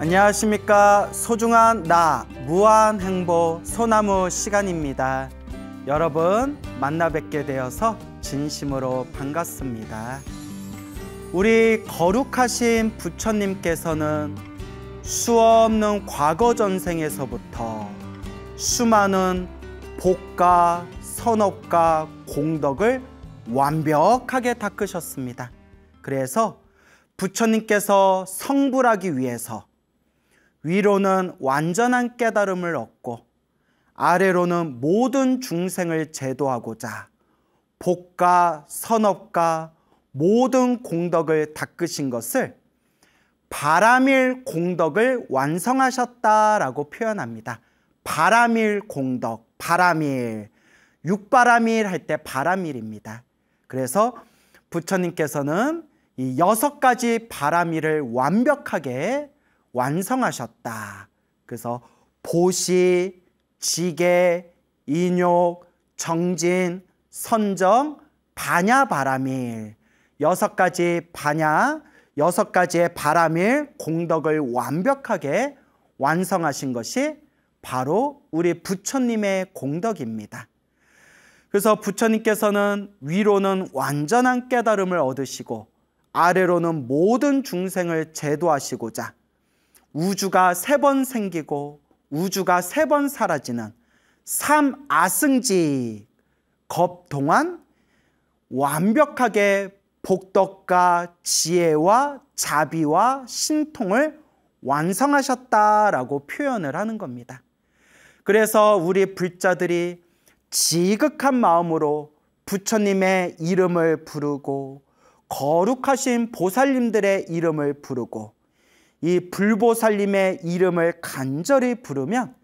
안녕하십니까. 소중한 나 무한행보 소나무 시간입니다. 여러분 만나 뵙게 되어서 진심으로 반갑습니다. 우리 거룩하신 부처님께서는 수없는 과거 전생에서부터 수많은 복과 선업과 공덕을 완벽하게 닦으셨습니다. 그래서 부처님께서 성불하기 위해서 위로는 완전한 깨달음을 얻고 아래로는 모든 중생을 제도하고자 복과 선업과 모든 공덕을 닦으신 것을 바라밀 공덕을 완성하셨다라고 표현합니다. 바라밀 공덕, 바라밀, 육바라밀 할 때 바라밀입니다. 그래서 부처님께서는 이 6가지 바라밀을 완벽하게 완성하셨다. 그래서 보시, 지계, 인욕, 정진, 선정, 반야 바라밀 6가지 반야, 6가지의 바라밀 공덕을 완벽하게 완성하신 것이 바로 우리 부처님의 공덕입니다. 그래서 부처님께서는 위로는 완전한 깨달음을 얻으시고 아래로는 모든 중생을 제도하시고자 우주가 3번 생기고 우주가 3번 사라지는 삼아승지 겁 동안 완벽하게 복덕과 지혜와 자비와 신통을 완성하셨다라고 표현을 하는 겁니다. 그래서 우리 불자들이 지극한 마음으로 부처님의 이름을 부르고 거룩하신 보살님들의 이름을 부르고 이 불보살님의 이름을 간절히 부르면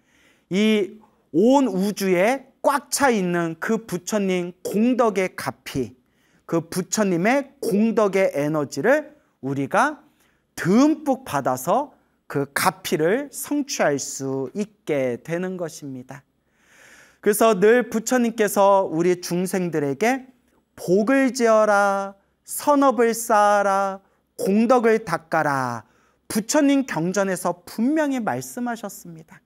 이 온 우주에 꽉 차 있는 그 부처님 공덕의 가피, 그 부처님의 공덕의 에너지를 우리가 듬뿍 받아서 그 가피를 성취할 수 있게 되는 것입니다. 그래서 늘 부처님께서 우리 중생들에게 복을 지어라, 선업을 쌓아라, 공덕을 닦아라 부처님 경전에서 분명히 말씀하셨습니다.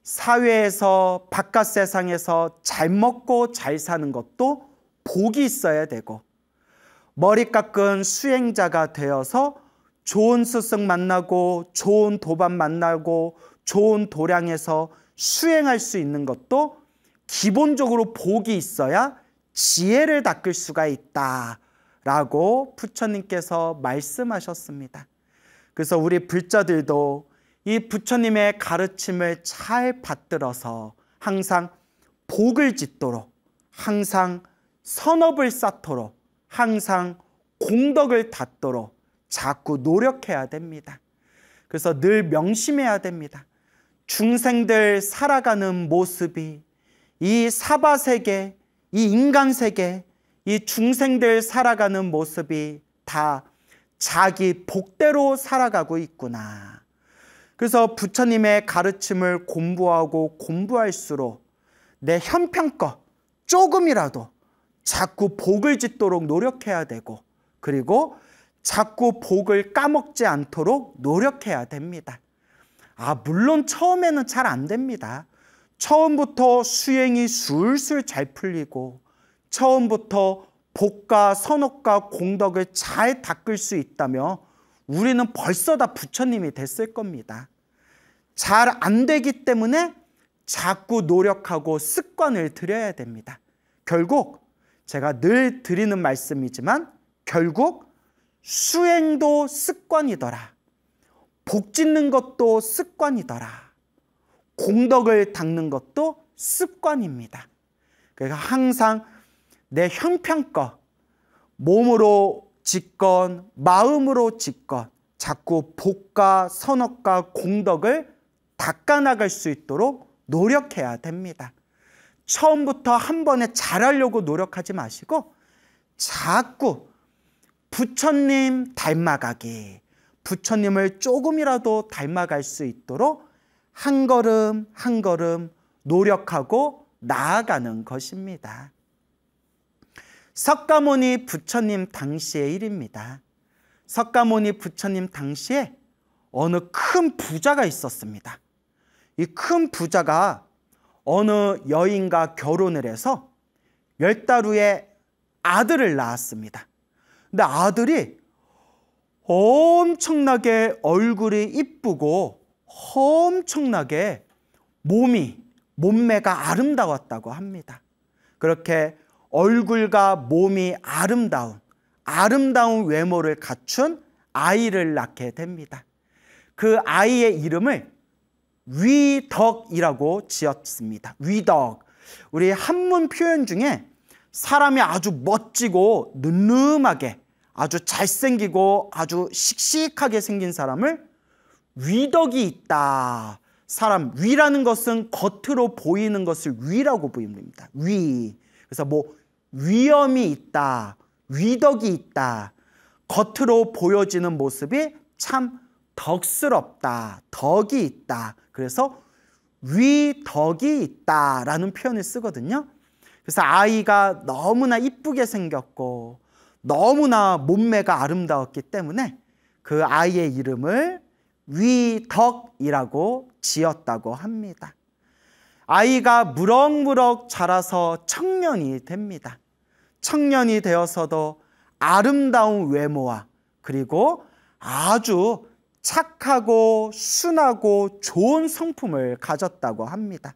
사회에서 바깥 세상에서 잘 먹고 잘 사는 것도 복이 있어야 되고 머리 깎은 수행자가 되어서 좋은 스승 만나고 좋은 도반 만나고 좋은 도량에서 수행할 수 있는 것도 기본적으로 복이 있어야 지혜를 닦을 수가 있다라고 부처님께서 말씀하셨습니다. 그래서 우리 불자들도 이 부처님의 가르침을 잘 받들어서 항상 복을 짓도록, 항상 선업을 쌓도록, 항상 공덕을 닦도록 자꾸 노력해야 됩니다. 그래서 늘 명심해야 됩니다. 중생들 살아가는 모습이 이 사바세계, 이 인간세계, 이 중생들 살아가는 모습이 다 자기 복대로 살아가고 있구나. 그래서 부처님의 가르침을 공부하고 공부할수록 내 형편껏 조금이라도 자꾸 복을 짓도록 노력해야 되고 그리고 자꾸 복을 까먹지 않도록 노력해야 됩니다. 물론 처음에는 잘 안 됩니다. 처음부터 수행이 술술 잘 풀리고 처음부터 복과 선업과 공덕을 잘 닦을 수 있다면 우리는 벌써 다 부처님이 됐을 겁니다. 잘 안 되기 때문에 자꾸 노력하고 습관을 들여야 됩니다. 결국 제가 늘 드리는 말씀이지만 결국 수행도 습관이더라. 복 짓는 것도 습관이더라. 공덕을 닦는 것도 습관입니다. 그러니까 항상 내 형편껏 몸으로 짓건 마음으로 짓건 자꾸 복과 선업과 공덕을 닦아나갈 수 있도록 노력해야 됩니다. 처음부터 한 번에 잘하려고 노력하지 마시고 자꾸 부처님 닮아가기, 부처님을 조금이라도 닮아갈 수 있도록 한 걸음 한 걸음 노력하고 나아가는 것입니다. 석가모니 부처님 당시의 일입니다. 석가모니 부처님 당시에 어느 큰 부자가 있었습니다. 이 큰 부자가 어느 여인과 결혼을 해서 10달 후에 아들을 낳았습니다. 근데 아들이 엄청나게 얼굴이 이쁘고 엄청나게 몸매가 아름다웠다고 합니다. 그렇게 얼굴과 몸이 아름다운 외모를 갖춘 아이를 낳게 됩니다. 그 아이의 이름을 위덕이라고 지었습니다. 위덕. 우리 한문 표현 중에 사람이 아주 멋지고 늠름하게 아주 잘생기고 아주 씩씩하게 생긴 사람을 위덕이 있다. 위라는 것은 겉으로 보이는 것을 위라고 부릅니다. 위. 그래서 위엄이 있다. 위덕이 있다. 겉으로 보여지는 모습이 참 덕스럽다. 덕이 있다. 그래서 위덕이 있다라는 표현을 쓰거든요. 그래서 아이가 너무나 이쁘게 생겼고 너무나 몸매가 아름다웠기 때문에 그 아이의 이름을 위덕이라고 지었다고 합니다. 아이가 무럭무럭 자라서 청년이 됩니다. 청년이 되어서도 아름다운 외모와 그리고 아주 착하고 순하고 좋은 성품을 가졌다고 합니다.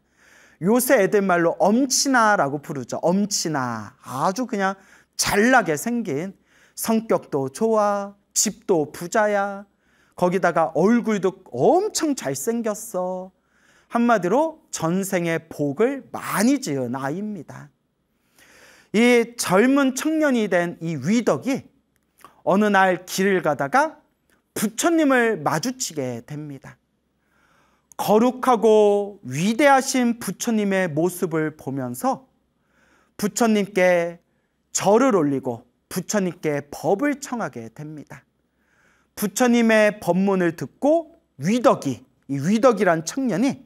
요새 애들 말로 엄친아라고 부르죠. 엄친아. 아주 그냥 잘나게 생긴, 성격도 좋아, 집도 부자야, 거기다가 얼굴도 엄청 잘생겼어. 한마디로 전생에 복을 많이 지은 아이입니다. 이 젊은 청년이 된 이 위덕이 어느 날 길을 가다가 부처님을 마주치게 됩니다. 거룩하고 위대하신 부처님의 모습을 보면서 부처님께 절을 올리고 부처님께 법을 청하게 됩니다. 부처님의 법문을 듣고 이 위덕이란 청년이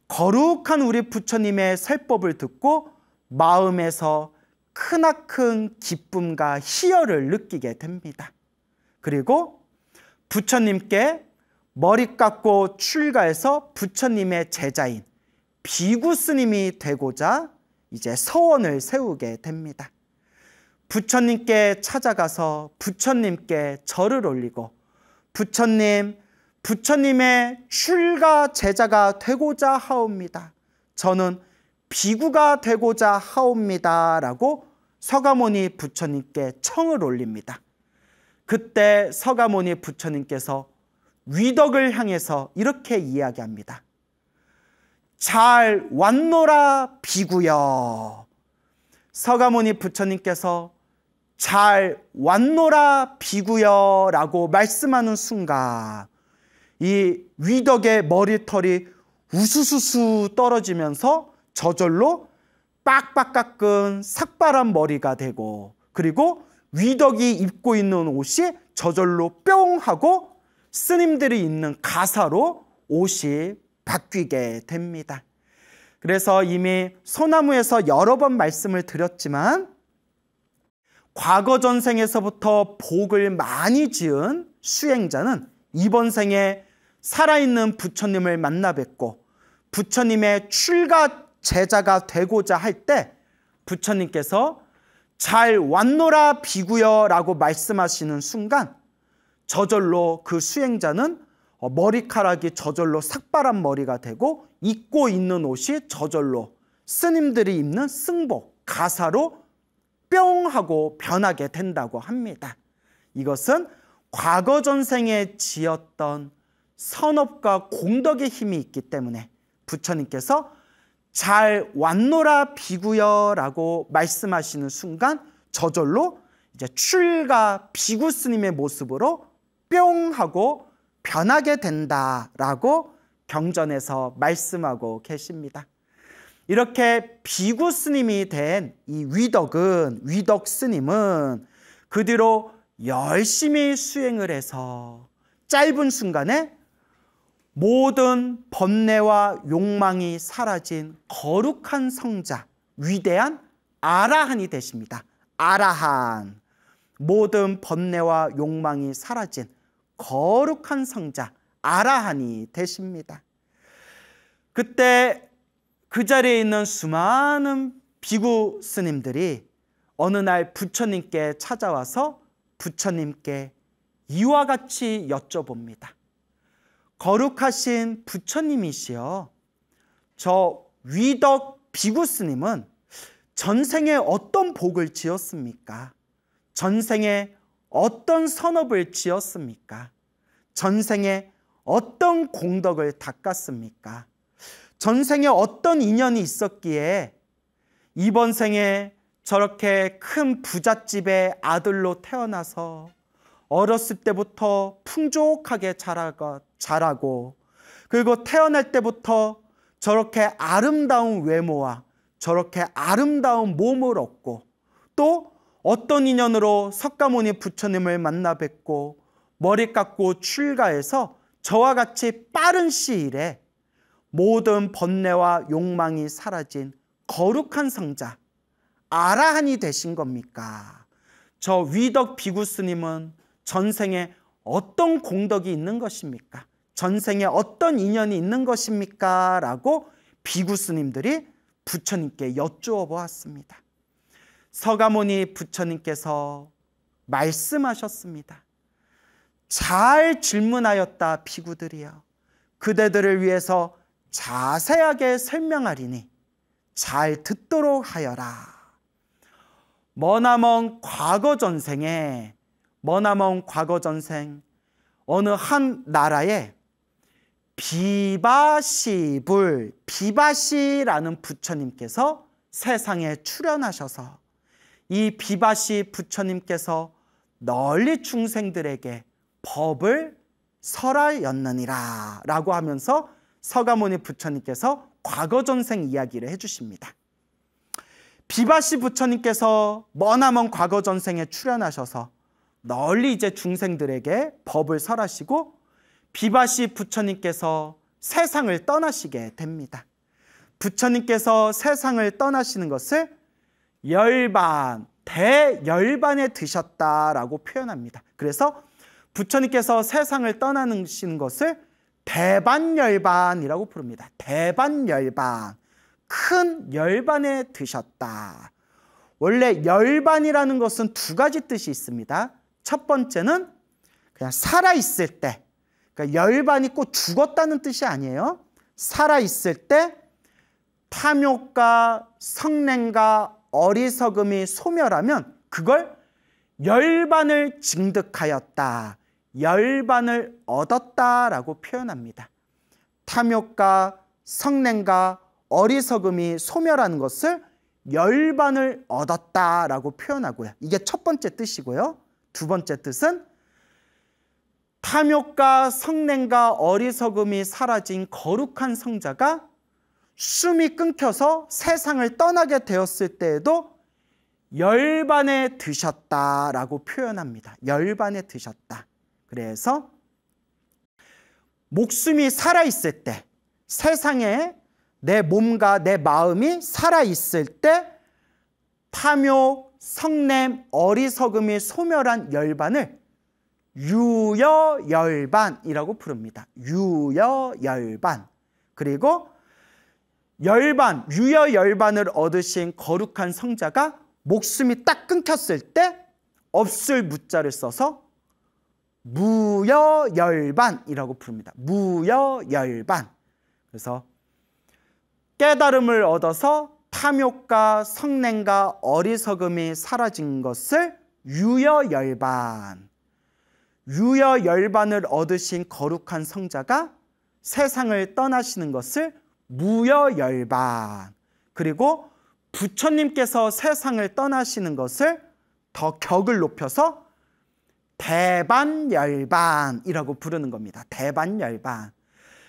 거룩한 우리 부처님의 설법을 듣고 마음에서 크나큰 기쁨과 희열을 느끼게 됩니다. 그리고 부처님께 머리 깎고 출가해서 부처님의 제자인 비구 스님이 되고자 이제 서원을 세우게 됩니다. 부처님께 찾아가서 부처님께 절을 올리고 부처님의 출가 제자가 되고자 하옵니다. 저는 비구가 되고자 하옵니다. 라고 서가모니 부처님께 청을 올립니다. 그때 서가모니 부처님께서 위덕을 향해서 이렇게 이야기합니다. 잘 왔노라 비구여. 서가모니 부처님께서 잘 왔노라 비구여 라고 말씀하는 순간 이 위덕의 머리털이 우수수수 떨어지면서 저절로 빡빡 깎은 삭발한 머리가 되고 그리고 위덕이 입고 있는 옷이 저절로 뿅 하고 스님들이 입는 가사로 옷이 바뀌게 됩니다. 그래서 이미 소나무에서 여러 번 말씀을 드렸지만 과거 전생에서부터 복을 많이 지은 수행자는 이번 생에 살아있는 부처님을 만나 뵙고 부처님의 출가 제자가 되고자 할 때 부처님께서 잘 왔노라 비구여 라고 말씀하시는 순간 저절로 그 수행자는 머리카락이 저절로 삭발한 머리가 되고 입고 있는 옷이 저절로 스님들이 입는 승복, 가사로 뿅 하고 변하게 된다고 합니다. 이것은 과거 전생에 지었던 선업과 공덕의 힘이 있기 때문에 부처님께서 잘 왔노라 비구여 라고 말씀하시는 순간 저절로 이제 출가 비구 스님의 모습으로 뿅 하고 변하게 된다라고 경전에서 말씀하고 계십니다. 이렇게 비구 스님이 된 이 위덕 스님은 그 뒤로 열심히 수행을 해서 짧은 순간에 모든 번뇌와 욕망이 사라진 거룩한 성자, 위대한 아라한이 되십니다. 아라한. 모든 번뇌와 욕망이 사라진 거룩한 성자 아라한이 되십니다. 그때 그 자리에 있는 수많은 비구 스님들이 어느 날 부처님께 찾아와서 부처님께 이와 같이 여쭤봅니다. 거룩하신 부처님이시여, 저 위덕 비구 스님은 전생에 어떤 복을 지었습니까? 전생에 어떤 선업을 지었습니까? 전생에 어떤 공덕을 닦았습니까? 전생에 어떤 인연이 있었기에 이번 생에 저렇게 큰 부잣집의 아들로 태어나서 어렸을 때부터 풍족하게 자라고 그리고 태어날 때부터 저렇게 아름다운 외모와 저렇게 아름다운 몸을 얻고 또 어떤 인연으로 석가모니 부처님을 만나 뵙고 머리 깎고 출가해서 저와 같이 빠른 시일에 모든 번뇌와 욕망이 사라진 거룩한 성자 아라한이 되신 겁니까? 저 위덕 비구 스님은 전생에 어떤 공덕이 있는 것입니까? 전생에 어떤 인연이 있는 것입니까? 라고 비구 스님들이 부처님께 여쭈어 보았습니다. 서가모니 부처님께서 말씀하셨습니다. 잘 질문하였다 비구들이여. 그대들을 위해서 자세하게 설명하리니 잘 듣도록 하여라. 머나먼 과거 전생 어느 한 나라에 비바시라는 부처님께서 세상에 출현하셔서 이 비바시 부처님께서 널리 중생들에게 법을 설하였느니라 라고 하면서 서가모니 부처님께서 과거 전생 이야기를 해주십니다. 비바시 부처님께서 머나먼 과거 전생에 출현하셔서 널리 이제 중생들에게 법을 설하시고 비바시 부처님께서 세상을 떠나시게 됩니다. 부처님께서 세상을 떠나시는 것을 대열반에 드셨다라고 표현합니다. 그래서 부처님께서 세상을 떠나시는 것을 대반열반이라고 부릅니다. 대반열반, 큰 열반에 드셨다. 원래 열반이라는 것은 두 가지 뜻이 있습니다. 첫 번째는 그냥 살아있을 때, 그러니까 열반이 꼭 죽었다는 뜻이 아니에요. 살아있을 때 탐욕과 성냄과 어리석음이 소멸하면 그걸 열반을 증득하였다, 열반을 얻었다라고 표현합니다. 탐욕과 성냄과 어리석음이 소멸하는 것을 열반을 얻었다라고 표현하고요. 이게 첫 번째 뜻이고요. 두 번째 뜻은 탐욕과 성냄과 어리석음이 사라진 거룩한 성자가 숨이 끊겨서 세상을 떠나게 되었을 때에도 열반에 드셨다라고 표현합니다. 열반에 드셨다. 그래서 목숨이 살아있을 때, 세상에 내 몸과 내 마음이 살아있을 때 탐욕, 성냄, 어리석음이 소멸한 열반을 유여열반이라고 부릅니다. 유여열반. 그리고 유여열반을 얻으신 거룩한 성자가 목숨이 딱 끊겼을 때 없을 무자를 써서 무여열반이라고 부릅니다. 무여열반. 그래서 깨달음을 얻어서 탐욕과 성냄과 어리석음이 사라진 것을 유여열반. 유여열반을 얻으신 거룩한 성자가 세상을 떠나시는 것을 무여열반. 그리고 부처님께서 세상을 떠나시는 것을 더 격을 높여서 대반열반이라고 부르는 겁니다. 대반열반.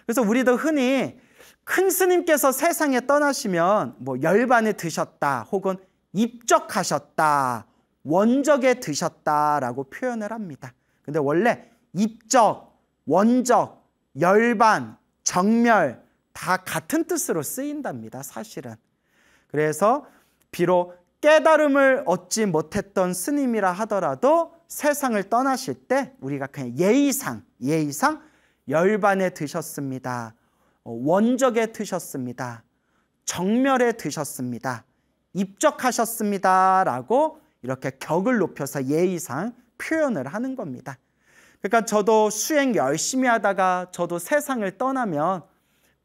그래서 우리도 흔히 큰 스님께서 세상에 떠나시면 뭐 열반에 드셨다 혹은 입적하셨다, 원적에 드셨다라고 표현을 합니다. 근데 원래 입적, 원적, 열반, 정멸 다 같은 뜻으로 쓰인답니다. 사실은. 그래서 비록 깨달음을 얻지 못했던 스님이라 하더라도 세상을 떠나실 때 우리가 그냥 예의상 열반에 드셨습니다. 원적에 드셨습니다. 정멸에 드셨습니다. 입적하셨습니다. 라고 이렇게 격을 높여서 예의상 표현을 하는 겁니다. 그러니까 저도 수행 열심히 하다가 저도 세상을 떠나면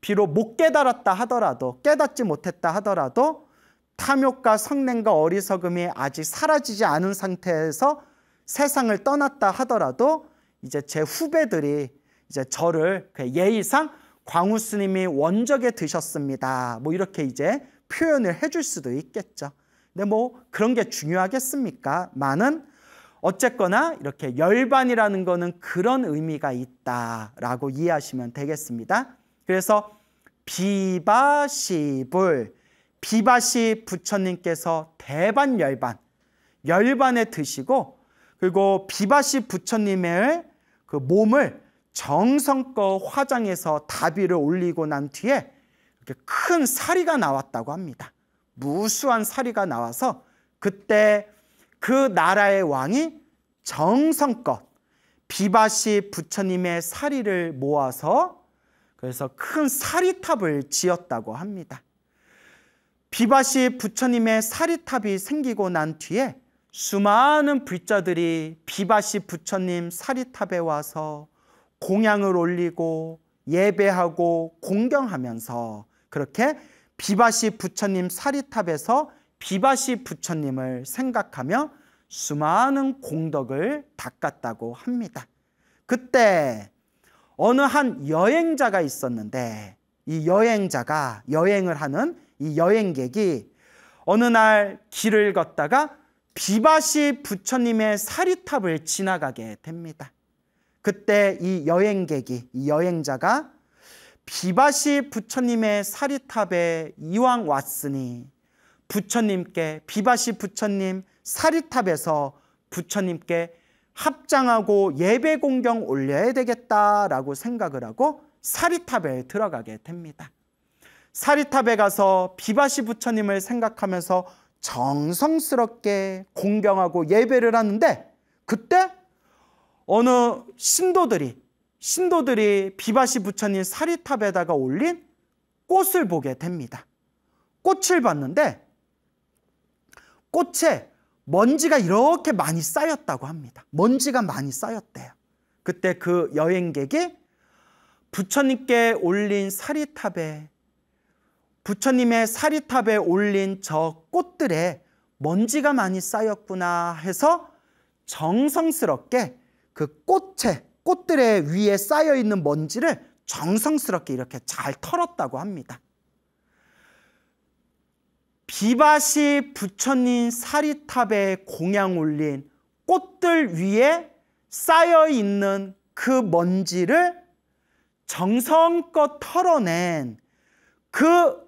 비록 못 깨달았다 하더라도, 깨닫지 못했다 하더라도 탐욕과 성냄과 어리석음이 아직 사라지지 않은 상태에서 세상을 떠났다 하더라도 이제 제 후배들이 이제 저를 예의상 광우 스님이 원적에 드셨습니다. 뭐 이렇게 이제 표현을 해줄 수도 있겠죠. 근데 뭐 그런 게 중요하겠습니까? 많은 어쨌거나 이렇게 열반이라는 거는 그런 의미가 있다라고 이해하시면 되겠습니다. 그래서 비바시불, 비바시 부처님께서 대반 열반, 열반에 드시고, 그리고 비바시 부처님의 그 몸을 정성껏 화장해서 다비를 올리고 난 뒤에 이렇게 큰 사리가 나왔다고 합니다. 무수한 사리가 나와서 그때 그 나라의 왕이 정성껏 비바시 부처님의 사리를 모아서 그래서 큰 사리탑을 지었다고 합니다. 비바시 부처님의 사리탑이 생기고 난 뒤에 수많은 불자들이 비바시 부처님 사리탑에 와서 공양을 올리고 예배하고 공경하면서 그렇게 비바시 부처님 사리탑에서 비바시 부처님을 생각하며 수많은 공덕을 닦았다고 합니다. 그때 어느 한 여행자가 있었는데 이 여행자가 여행을 하는 이 여행객이 어느 날 길을 걷다가 비바시 부처님의 사리탑을 지나가게 됩니다. 그때 이 여행객이, 이 여행자가 비바시 부처님의 사리탑에 이왕 왔으니 부처님께, 비바시 부처님 사리탑에서 부처님께 합장하고 예배 공경 올려야 되겠다라고 생각을 하고 사리탑에 들어가게 됩니다. 사리탑에 가서 비바시 부처님을 생각하면서 정성스럽게 공경하고 예배를 하는데 그때 어느 신도들이 비바시 부처님 사리탑에다가 올린 꽃을 보게 됩니다. 꽃을 봤는데 꽃에 먼지가 이렇게 많이 쌓였다고 합니다. 먼지가 많이 쌓였대요. 그때 그 여행객이 부처님께 올린 사리탑에, 부처님의 사리탑에 올린 저 꽃들에 먼지가 많이 쌓였구나 해서 정성스럽게 그 꽃들의 위에 쌓여있는 먼지를 정성스럽게 이렇게 잘 털었다고 합니다. 비바시 부처님 사리탑에 공양 올린 꽃들 위에 쌓여있는 그 먼지를 정성껏 털어낸 그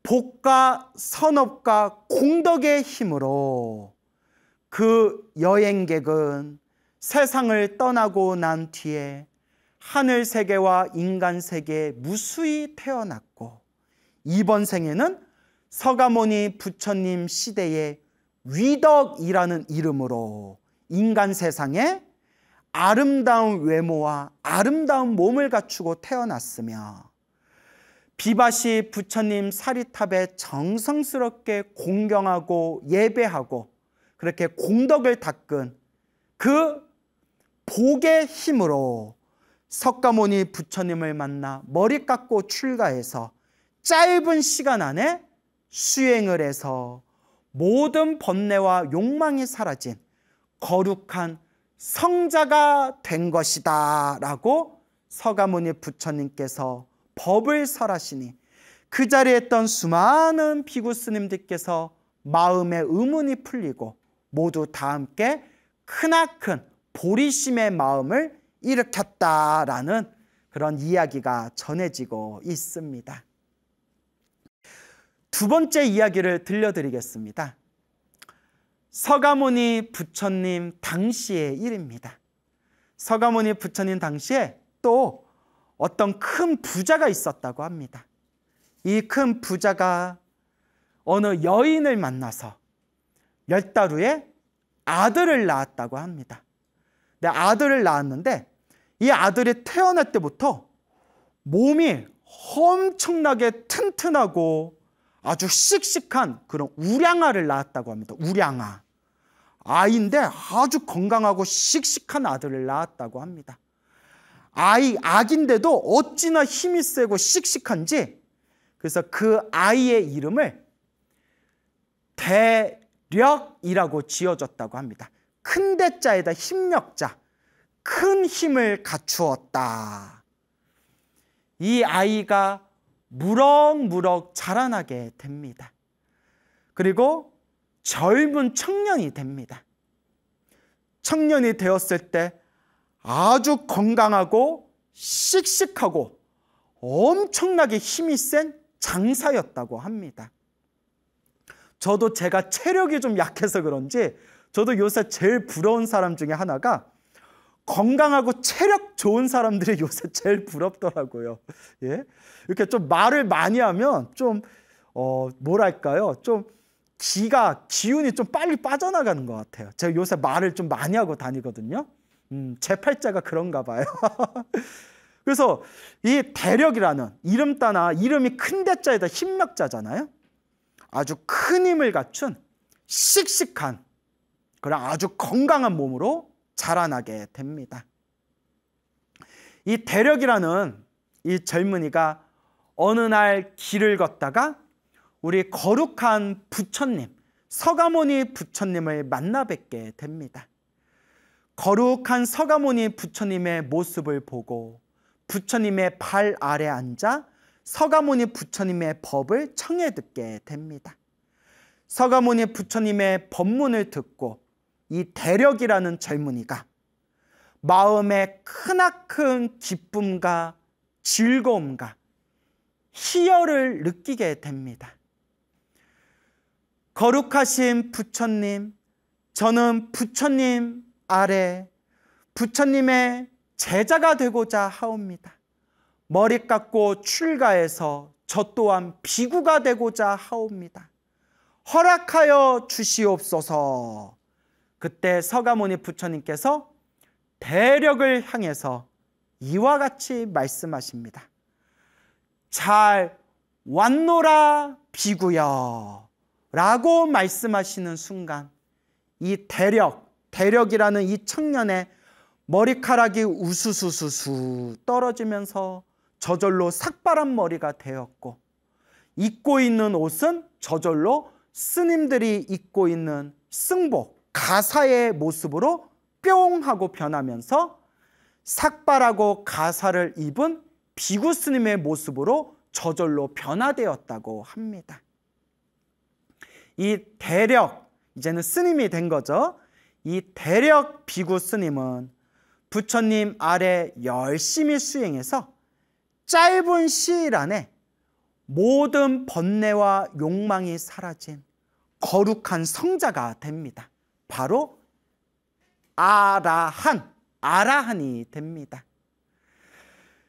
복과 선업과 공덕의 힘으로 그 여행객은 세상을 떠나고 난 뒤에 하늘 세계와 인간 세계에 무수히 태어났고 이번 생에는 서가모니 부처님 시대의 위덕이라는 이름으로 인간 세상에 아름다운 외모와 아름다운 몸을 갖추고 태어났으며 비바시 부처님 사리탑에 정성스럽게 공경하고 예배하고 그렇게 공덕을 닦은 그 복의 힘으로 석가모니 부처님을 만나 머리 깎고 출가해서 짧은 시간 안에 수행을 해서 모든 번뇌와 욕망이 사라진 거룩한 성자가 된 것이다 라고 서가모니 부처님께서 법을 설하시니 그 자리에 있던 수많은 비구 스님들께서 마음의 의문이 풀리고 모두 다 함께 크나큰 보리심의 마음을 일으켰다라는 그런 이야기가 전해지고 있습니다. 두 번째 이야기를 들려드리겠습니다. 서가모니 부처님 당시의 일입니다. 서가모니 부처님 당시에 또 어떤 큰 부자가 있었다고 합니다. 이 큰 부자가 어느 여인을 만나서 몇 달 후에 아들을 낳았다고 합니다. 근데 아들을 낳았는데 이 아들이 태어날 때부터 몸이 엄청나게 튼튼하고 아주 씩씩한 그런 우량아를 낳았다고 합니다. 우량아. 아이인데 아주 건강하고 씩씩한 아들을 낳았다고 합니다. 아기인데도 어찌나 힘이 세고 씩씩한지, 그래서 그 아이의 이름을 대력이라고 지어줬다고 합니다. 큰 대자에다 힘력자, 큰 힘을 갖추었다. 이 아이가 무럭무럭 자라나게 됩니다. 그리고 젊은 청년이 됩니다. 청년이 되었을 때 아주 건강하고 씩씩하고 엄청나게 힘이 센 장사였다고 합니다. 저도 제가 체력이 좀 약해서 그런지 저도 요새 제일 부러운 사람 중에 하나가 건강하고 체력 좋은 사람들이 요새 제일 부럽더라고요. 예? 이렇게 좀 말을 많이 하면 좀 뭐랄까요? 좀 기운이 좀 빨리 빠져나가는 것 같아요. 제가 요새 말을 좀 많이 하고 다니거든요. 제 팔자가 그런가 봐요. 그래서 이 대력이라는 이름 따나 이름이 큰 대자에다 힘력자잖아요. 아주 큰 힘을 갖춘 씩씩한 그런 아주 건강한 몸으로 자라나게 됩니다. 이 대력이라는 이 젊은이가 어느 날 길을 걷다가 우리 거룩한 부처님, 서가모니 부처님을 만나 뵙게 됩니다. 거룩한 서가모니 부처님의 모습을 보고 부처님의 발 아래 앉아 서가모니 부처님의 법을 청해 듣게 됩니다. 서가모니 부처님의 법문을 듣고 이 대력이라는 젊은이가 마음에 크나큰 기쁨과 즐거움과 희열을 느끼게 됩니다. 거룩하신 부처님, 저는 부처님 아래 부처님의 제자가 되고자 하옵니다. 머리 깎고 출가해서 저 또한 비구가 되고자 하옵니다. 허락하여 주시옵소서. 그때 서가모니 부처님께서 대력을 향해서 이와 같이 말씀하십니다. 잘 왔노라 비구여 라고 말씀하시는 순간 이 대력이라는 이 청년의 머리카락이 우수수수수 떨어지면서 저절로 삭발한 머리가 되었고, 입고 있는 옷은 저절로 스님들이 입고 있는 승복, 가사의 모습으로 뿅 하고 변하면서 삭발하고 가사를 입은 비구 스님의 모습으로 저절로 변화되었다고 합니다. 이 대력, 이제는 스님이 된 거죠. 이 대력 비구 스님은 부처님 아래 열심히 수행해서 짧은 시일 안에 모든 번뇌와 욕망이 사라진 거룩한 성자가 됩니다. 바로 아라한이 됩니다.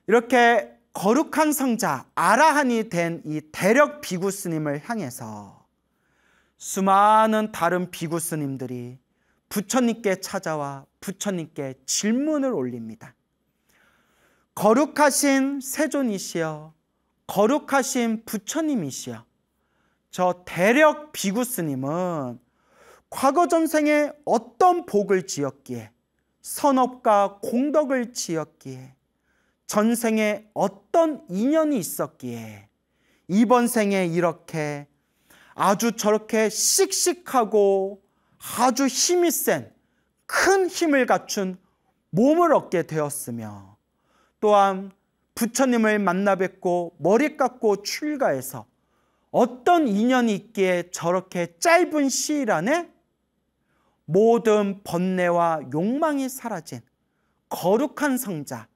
이렇게 거룩한 성자 아라한이 된 이 대력 비구 스님을 향해서 수많은 다른 비구 스님들이 부처님께 찾아와 부처님께 질문을 올립니다. 거룩하신 세존이시여, 거룩하신 부처님이시여, 저 대력 비구 스님은 과거 전생에 어떤 복을 지었기에, 선업과 공덕을 지었기에, 전생에 어떤 인연이 있었기에 이번 생에 이렇게 아주 저렇게 씩씩하고 아주 힘이 센 큰 힘을 갖춘 몸을 얻게 되었으며, 또한 부처님을 만나 뵙고 머리 깎고 출가해서 어떤 인연이 있기에 저렇게 짧은 시일 안에 모든 번뇌와 욕망이 사라진 거룩한 성자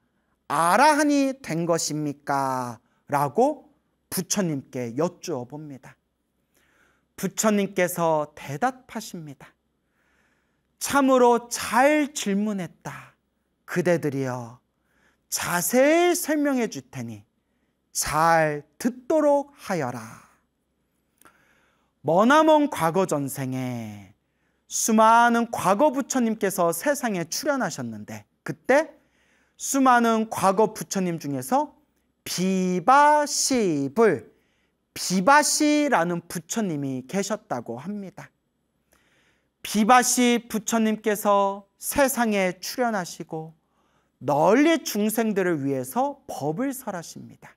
아라한이 된 것입니까? 라고 부처님께 여쭈어 봅니다. 부처님께서 대답하십니다. 참으로 잘 질문했다. 그대들이여, 자세히 설명해 줄 테니 잘 듣도록 하여라. 머나먼 과거 전생에 수많은 과거 부처님께서 세상에 출현하셨는데, 그때 수많은 과거 부처님 중에서 비바시라는 부처님이 계셨다고 합니다. 비바시 부처님께서 세상에 출현하시고 널리 중생들을 위해서 법을 설하십니다.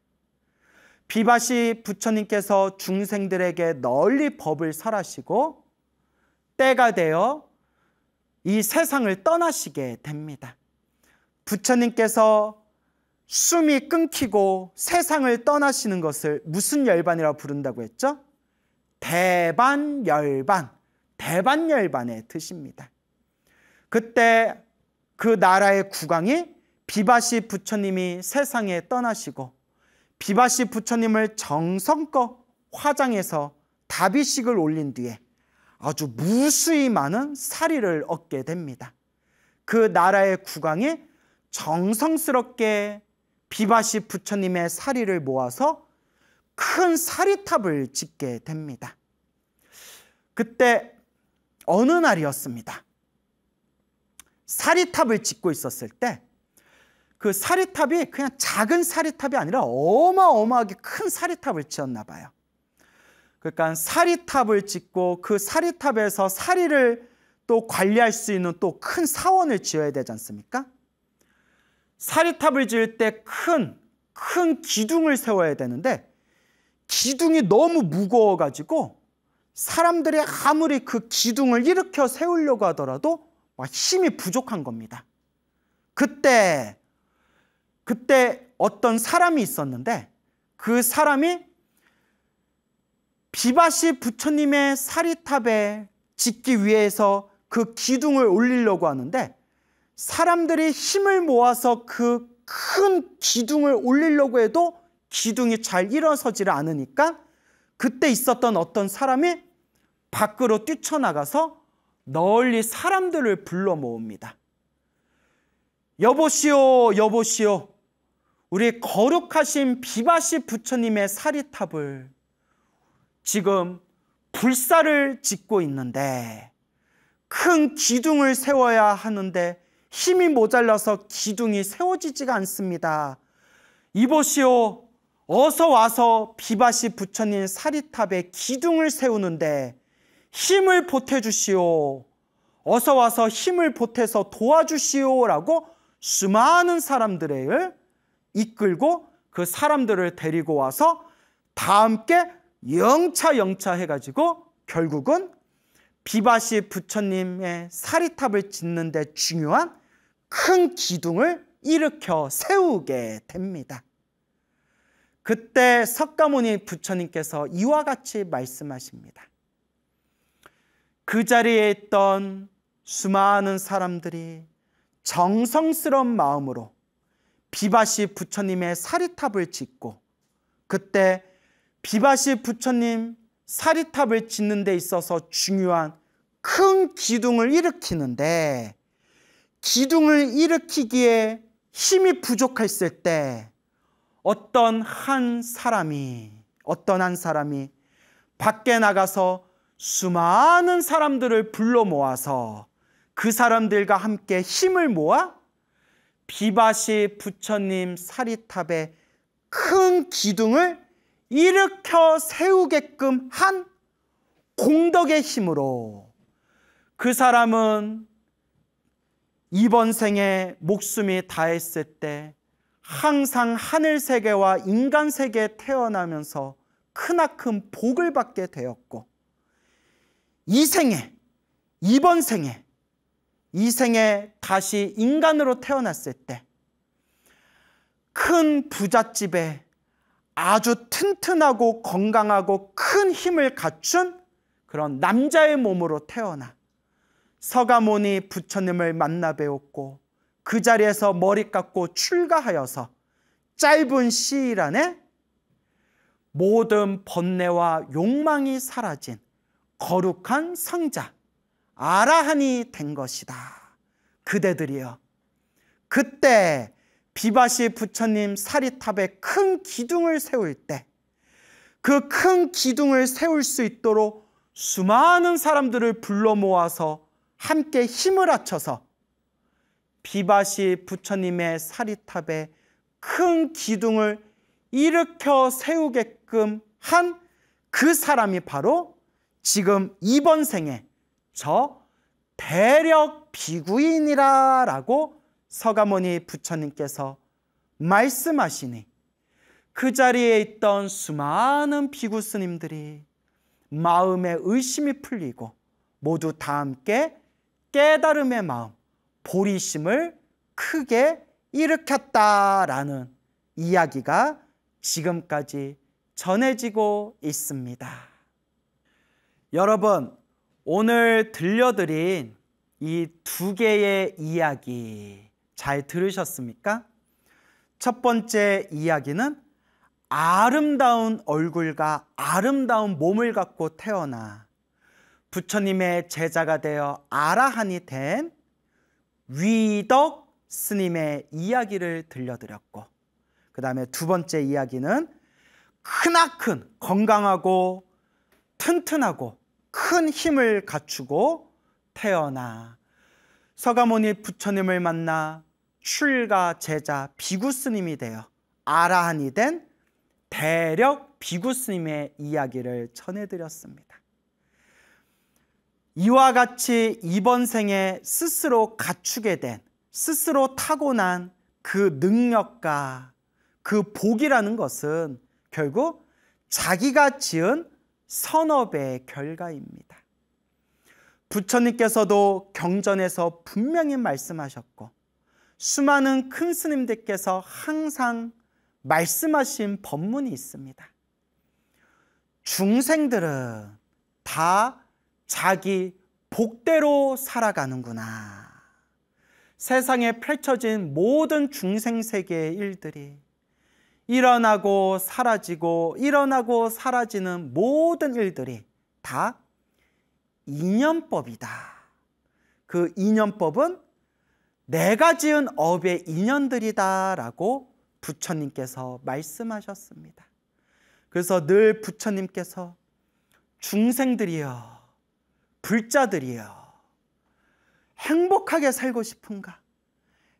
비바시 부처님께서 중생들에게 널리 법을 설하시고 때가 되어 이 세상을 떠나시게 됩니다. 부처님께서 숨이 끊기고 세상을 떠나시는 것을 무슨 열반이라고 부른다고 했죠? 대반열반, 대반열반의 뜻입니다. 그때 그 나라의 국왕이 비바시 부처님이 세상에 떠나시고 비바시 부처님을 정성껏 화장해서 다비식을 올린 뒤에 아주 무수히 많은 사리를 얻게 됩니다. 그 나라의 국왕이 정성스럽게 비바시 부처님의 사리를 모아서 큰 사리탑을 짓게 됩니다. 그때 어느 날이었습니다. 사리탑을 짓고 있었을 때 그 사리탑이 그냥 작은 사리탑이 아니라 어마어마하게 큰 사리탑을 지었나 봐요. 그러니까 사리탑을 짓고 그 사리탑에서 사리를 또 관리할 수 있는 또 큰 사원을 지어야 되지 않습니까? 사리탑을 지을 때 큰 기둥을 세워야 되는데 기둥이 너무 무거워가지고 사람들이 아무리 그 기둥을 일으켜 세우려고 하더라도 힘이 부족한 겁니다. 그때 어떤 사람이 있었는데 그 사람이 비바시 부처님의 사리탑에 짓기 위해서 그 기둥을 올리려고 하는데 사람들이 힘을 모아서 그 큰 기둥을 올리려고 해도 기둥이 잘 일어서지를 않으니까 그때 있었던 어떤 사람이 밖으로 뛰쳐나가서 널리 사람들을 불러 모읍니다. 여보시오, 여보시오. 우리 거룩하신 비바시 부처님의 사리탑을 지금 불사를 짓고 있는데 큰 기둥을 세워야 하는데 힘이 모자라서 기둥이 세워지지가 않습니다. 이보시오. 어서 와서 비바시 부처님 사리탑에 기둥을 세우는데 힘을 보태주시오. 어서 와서 힘을 보태서 도와주시오라고 수많은 사람들을 이끌고 그 사람들을 데리고 와서 다 함께 영차 해가지고 결국은 비바시 부처님의 사리탑을 짓는 데 중요한 큰 기둥을 일으켜 세우게 됩니다. 그때 석가모니 부처님께서 이와 같이 말씀하십니다. 그 자리에 있던 수많은 사람들이 정성스러운 마음으로 비바시 부처님의 사리탑을 짓고 그때 비바시 부처님 사리탑을 짓는 데 있어서 중요한 큰 기둥을 일으키는데 기둥을 일으키기에 힘이 부족했을 때 어떤 한 사람이 밖에 나가서 수많은 사람들을 불러 모아서 그 사람들과 함께 힘을 모아 비바시 부처님 사리탑에 큰 기둥을 일으켜 세우게끔 한 공덕의 힘으로 그 사람은 이번 생에 목숨이 다했을 때 항상 하늘세계와 인간세계에 태어나면서 크나큰 복을 받게 되었고 이 생에 다시 인간으로 태어났을 때 큰 부잣집에 아주 튼튼하고 건강하고 큰 힘을 갖춘 그런 남자의 몸으로 태어나 서가모니 부처님을 만나 뵈었고 그 자리에서 머리 깎고 출가하여서 짧은 시일 안에 모든 번뇌와 욕망이 사라진 거룩한 성자 아라한이 된 것이다. 그대들이여. 그때 비바시 부처님 사리탑에 큰 기둥을 세울 때 그 큰 기둥을 세울 수 있도록 수많은 사람들을 불러 모아서 함께 힘을 합쳐서 비바시 부처님의 사리탑에 큰 기둥을 일으켜 세우게끔 한 그 사람이 바로 지금 이번 생에 저 대력 비구인이라 라고 서가모니 부처님께서 말씀하시니 그 자리에 있던 수많은 비구 스님들이 마음에 의심이 풀리고 모두 다 함께 깨달음의 마음, 보리심을 크게 일으켰다라는 이야기가 지금까지 전해지고 있습니다. 여러분, 오늘 들려드린 이 두 개의 이야기 잘 들으셨습니까? 첫 번째 이야기는 아름다운 얼굴과 아름다운 몸을 갖고 태어나 부처님의 제자가 되어 아라한이 된 위덕 스님의 이야기를 들려드렸고, 그 다음에 두 번째 이야기는 크나큰 건강하고 튼튼하고 큰 힘을 갖추고 태어나 서가모니 부처님을 만나 출가 제자 비구 스님이 되어 아라한이 된 대력 비구 스님의 이야기를 전해드렸습니다. 이와 같이 이번 생에 스스로 갖추게 된, 스스로 타고난 그 능력과 그 복이라는 것은 결국 자기가 지은 선업의 결과입니다. 부처님께서도 경전에서 분명히 말씀하셨고 수많은 큰 스님들께서 항상 말씀하신 법문이 있습니다. 중생들은 다 자기 복대로 살아가는구나. 세상에 펼쳐진 모든 중생세계의 일들이 일어나고 사라지고 일어나고 사라지는 모든 일들이 다 인연법이다. 그 인연법은 내가 지은 업의 인연들이다 라고 부처님께서 말씀하셨습니다. 그래서 늘 부처님께서 중생들이여, 불자들이여, 행복하게 살고 싶은가?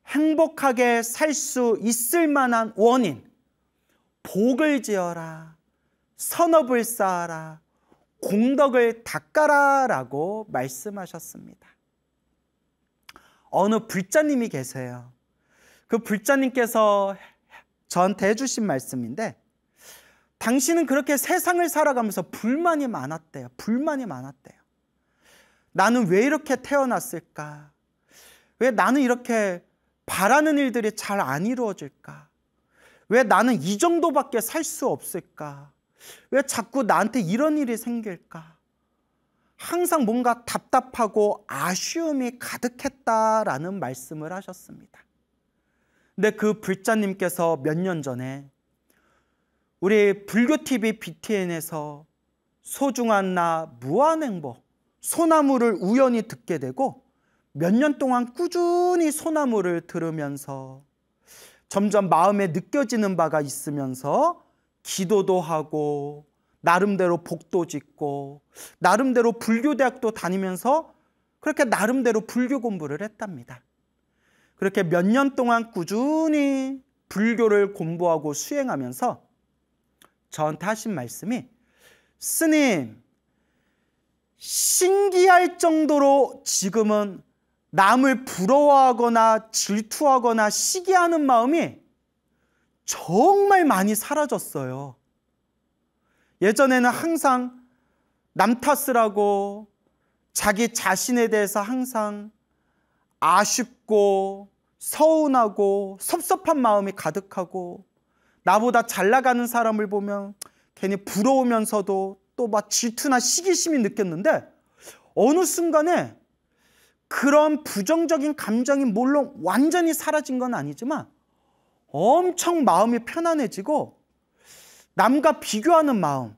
행복하게 살 수 있을 만한 원인, 복을 지어라, 선업을 쌓아라, 공덕을 닦아라 라고 말씀하셨습니다. 어느 불자님이 계세요. 그 불자님께서 저한테 해주신 말씀인데, 당신은 그렇게 세상을 살아가면서 불만이 많았대요. 불만이 많았대요. 나는 왜 이렇게 태어났을까? 왜 나는 이렇게 바라는 일들이 잘 안 이루어질까? 왜 나는 이 정도밖에 살 수 없을까? 왜 자꾸 나한테 이런 일이 생길까? 항상 뭔가 답답하고 아쉬움이 가득했다라는 말씀을 하셨습니다. 근데 그 불자님께서 몇 년 전에 우리 불교TV BTN에서 소중한 나 무한행복 소나무를 우연히 듣게 되고 몇 년 동안 꾸준히 소나무를 들으면서 점점 마음에 느껴지는 바가 있으면서 기도도 하고 나름대로 복도 짓고 나름대로 불교대학도 다니면서 그렇게 나름대로 불교 공부를 했답니다. 그렇게 몇 년 동안 꾸준히 불교를 공부하고 수행하면서 저한테 하신 말씀이, 스님, 신기할 정도로 지금은 남을 부러워하거나 질투하거나 시기하는 마음이 정말 많이 사라졌어요. 예전에는 항상 남 탓을 하고 자기 자신에 대해서 항상 아쉽고 서운하고 섭섭한 마음이 가득하고 나보다 잘 나가는 사람을 보면 괜히 부러우면서도 또 막 질투나 시기심이 느꼈는데, 어느 순간에 그런 부정적인 감정이 물론 완전히 사라진 건 아니지만 엄청 마음이 편안해지고 남과 비교하는 마음,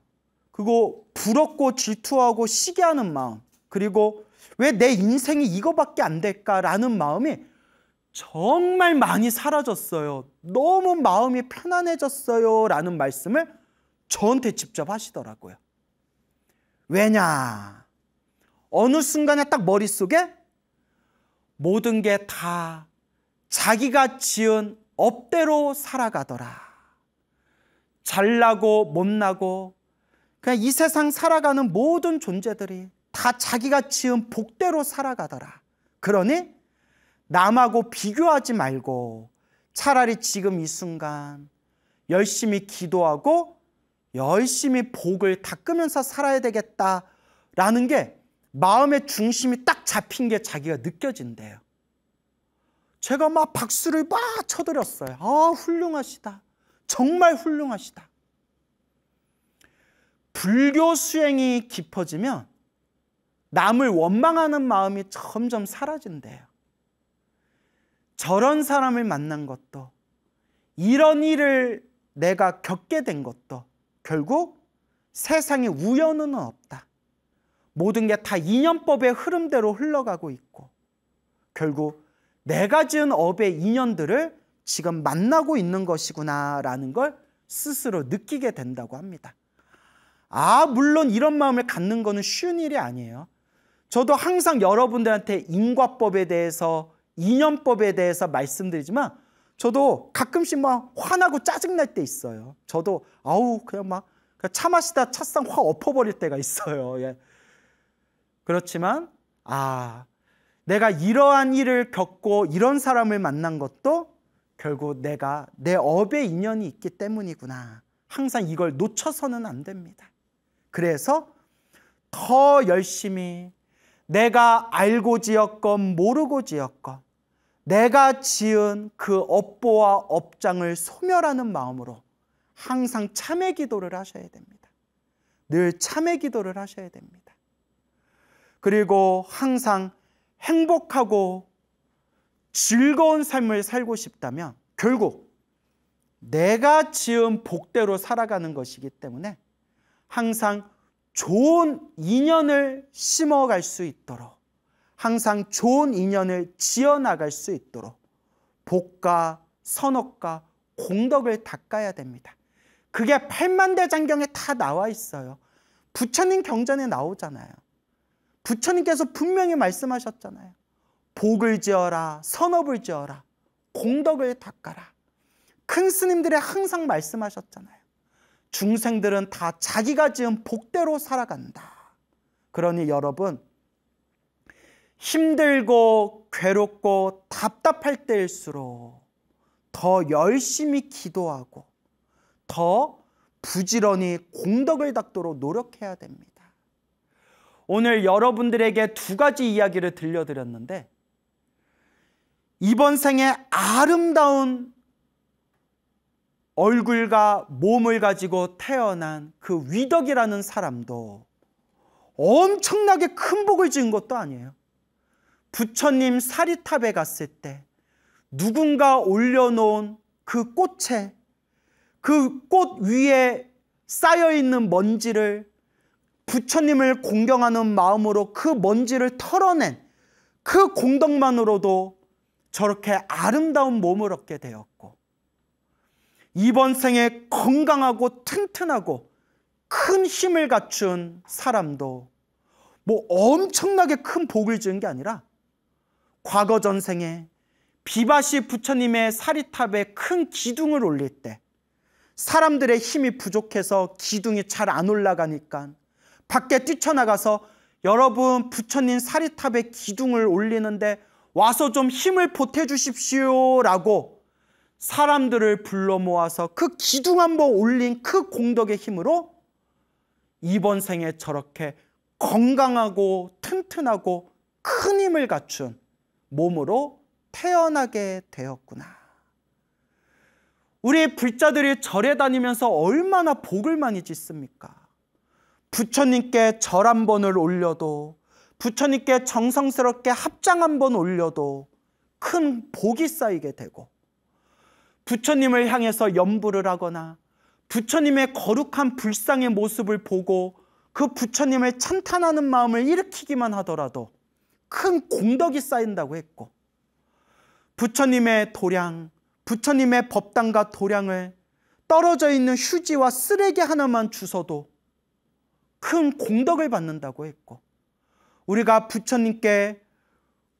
그리고 부럽고 질투하고 시기하는 마음, 그리고 왜 내 인생이 이거밖에 안 될까라는 마음이 정말 많이 사라졌어요. 너무 마음이 편안해졌어요 라는 말씀을 저한테 직접 하시더라고요. 왜냐? 어느 순간에 딱 머릿속에 모든 게 다 자기가 지은 업대로 살아가더라. 잘나고 못나고 그냥 이 세상 살아가는 모든 존재들이 다 자기가 지은 복대로 살아가더라. 그러니 남하고 비교하지 말고 차라리 지금 이 순간 열심히 기도하고 열심히 복을 닦으면서 살아야 되겠다라는 게 마음의 중심이 딱 잡힌 게 자기가 느껴진대요. 제가 막 박수를 막 쳐드렸어요. 아, 훌륭하시다. 정말 훌륭하시다. 불교 수행이 깊어지면 남을 원망하는 마음이 점점 사라진대요. 저런 사람을 만난 것도, 이런 일을 내가 겪게 된 것도 결국 세상에 우연은 없다. 모든 게 다 인연법의 흐름대로 흘러가고 있고 결국 내가 지은 업의 인연들을 지금 만나고 있는 것이구나라는 걸 스스로 느끼게 된다고 합니다. 물론 이런 마음을 갖는 거는 쉬운 일이 아니에요. 저도 항상 여러분들한테 인과법에 대해서, 인연법에 대해서 말씀드리지만 저도 가끔씩 막 화나고 짜증날 때 있어요. 저도 그냥 막 차 마시다 차상 확 엎어버릴 때가 있어요. 예. 그렇지만 내가 이러한 일을 겪고 이런 사람을 만난 것도 결국 내가 내 업의 인연이 있기 때문이구나. 항상 이걸 놓쳐서는 안 됩니다. 그래서 더 열심히 내가 알고 지었건 모르고 지었건 내가 지은 그 업보와 업장을 소멸하는 마음으로 항상 참회 기도를 하셔야 됩니다. 늘 참회 기도를 하셔야 됩니다. 그리고 항상 행복하고 즐거운 삶을 살고 싶다면 결국 내가 지은 복대로 살아가는 것이기 때문에 항상 좋은 인연을 심어갈 수 있도록, 항상 좋은 인연을 지어나갈 수 있도록 복과 선업과 공덕을 닦아야 됩니다. 그게 팔만대장경에 다 나와 있어요. 부처님 경전에 나오잖아요. 부처님께서 분명히 말씀하셨잖아요. 복을 지어라, 선업을 지어라, 공덕을 닦아라. 큰 스님들이 항상 말씀하셨잖아요. 중생들은 다 자기가 지은 복대로 살아간다. 그러니 여러분, 힘들고 괴롭고 답답할 때일수록 더 열심히 기도하고 더 부지런히 공덕을 닦도록 노력해야 됩니다. 오늘 여러분들에게 두 가지 이야기를 들려드렸는데 이번 생에 아름다운 얼굴과 몸을 가지고 태어난 그 위덕이라는 사람도 엄청나게 큰 복을 지은 것도 아니에요. 부처님 사리탑에 갔을 때 누군가 올려놓은 그 꽃에, 그 꽃 위에 쌓여있는 먼지를 부처님을 공경하는 마음으로 그 먼지를 털어낸 그 공덕만으로도 저렇게 아름다운 몸을 얻게 되었고, 이번 생에 건강하고 튼튼하고 큰 힘을 갖춘 사람도 뭐 엄청나게 큰 복을 지은 게 아니라 과거 전생에 비바시 부처님의 사리탑에 큰 기둥을 올릴 때 사람들의 힘이 부족해서 기둥이 잘 안 올라가니까 밖에 뛰쳐나가서 여러분 부처님 사리탑에 기둥을 올리는데 와서 좀 힘을 보태주십시오 라고 사람들을 불러 모아서 그 기둥 한번 올린 그 공덕의 힘으로 이번 생에 저렇게 건강하고 튼튼하고 큰 힘을 갖춘 몸으로 태어나게 되었구나. 우리 불자들이 절에 다니면서 얼마나 복을 많이 짓습니까? 부처님께 절 한 번을 올려도, 부처님께 정성스럽게 합장 한 번 올려도 큰 복이 쌓이게 되고, 부처님을 향해서 염불을 하거나 부처님의 거룩한 불상의 모습을 보고 그 부처님을 찬탄하는 마음을 일으키기만 하더라도 큰 공덕이 쌓인다고 했고, 부처님의 도량, 부처님의 법당과 도량을 떨어져 있는 휴지와 쓰레기 하나만 주워도 큰 공덕을 받는다고 했고, 우리가 부처님께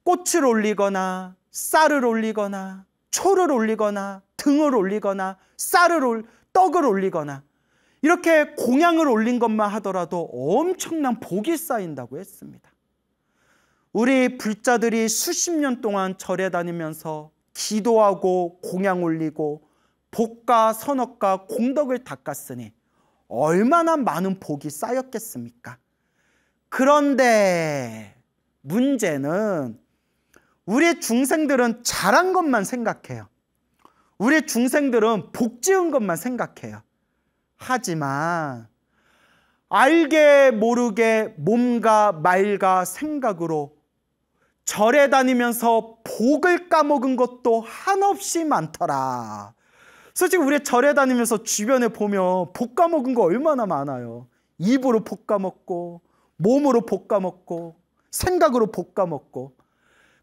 꽃을 올리거나 쌀을 올리거나 초를 올리거나 등을 올리거나 떡을 올리거나 이렇게 공양을 올린 것만 하더라도 엄청난 복이 쌓인다고 했습니다. 우리 불자들이 수십 년 동안 절에 다니면서 기도하고 공양 올리고 복과 선업과 공덕을 닦았으니 얼마나 많은 복이 쌓였겠습니까? 그런데 문제는 우리 중생들은 잘한 것만 생각해요. 우리 중생들은 복 지은 것만 생각해요. 하지만 알게 모르게 몸과 말과 생각으로 절에 다니면서 복을 까먹은 것도 한없이 많더라. 솔직히 우리 절에 다니면서 주변에 보면 복 까먹은 거 얼마나 많아요. 입으로 복 까먹고 몸으로 복 까먹고 생각으로 복 까먹고.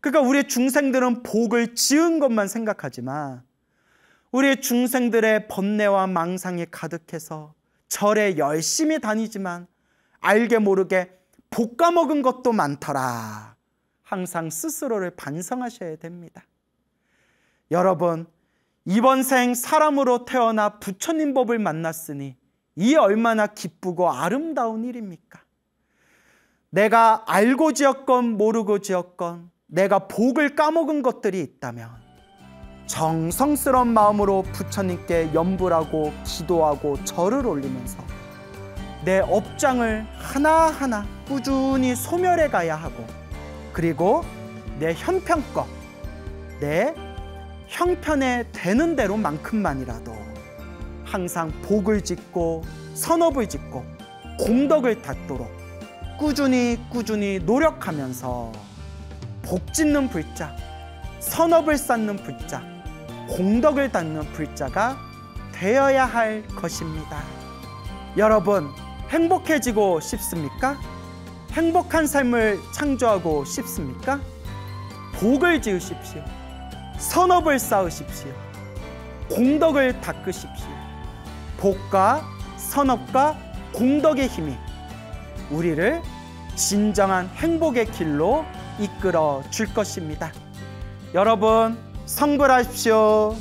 그러니까 우리 중생들은 복을 지은 것만 생각하지만 우리 중생들의 번뇌와 망상이 가득해서 절에 열심히 다니지만 알게 모르게 복 까먹은 것도 많더라. 항상 스스로를 반성하셔야 됩니다. 여러분, 이번 생 사람으로 태어나 부처님 법을 만났으니 이 얼마나 기쁘고 아름다운 일입니까? 내가 알고 지었건 모르고 지었건 내가 복을 까먹은 것들이 있다면 정성스러운 마음으로 부처님께 염불하고 기도하고 절을 올리면서 내 업장을 하나하나 꾸준히 소멸해 가야 하고, 그리고 내 형편껏 내 형편에 되는 대로만큼만이라도 항상 복을 짓고 선업을 짓고 공덕을 닦도록 꾸준히 노력하면서 복 짓는 불자, 선업을 쌓는 불자, 공덕을 닦는 불자가 되어야 할 것입니다. 여러분, 행복해지고 싶습니까? 행복한 삶을 창조하고 싶습니까? 복을 지으십시오. 선업을 쌓으십시오. 공덕을 닦으십시오. 복과 선업과 공덕의 힘이 우리를 진정한 행복의 길로 이끌어 줄 것입니다. 여러분, 성불하십시오.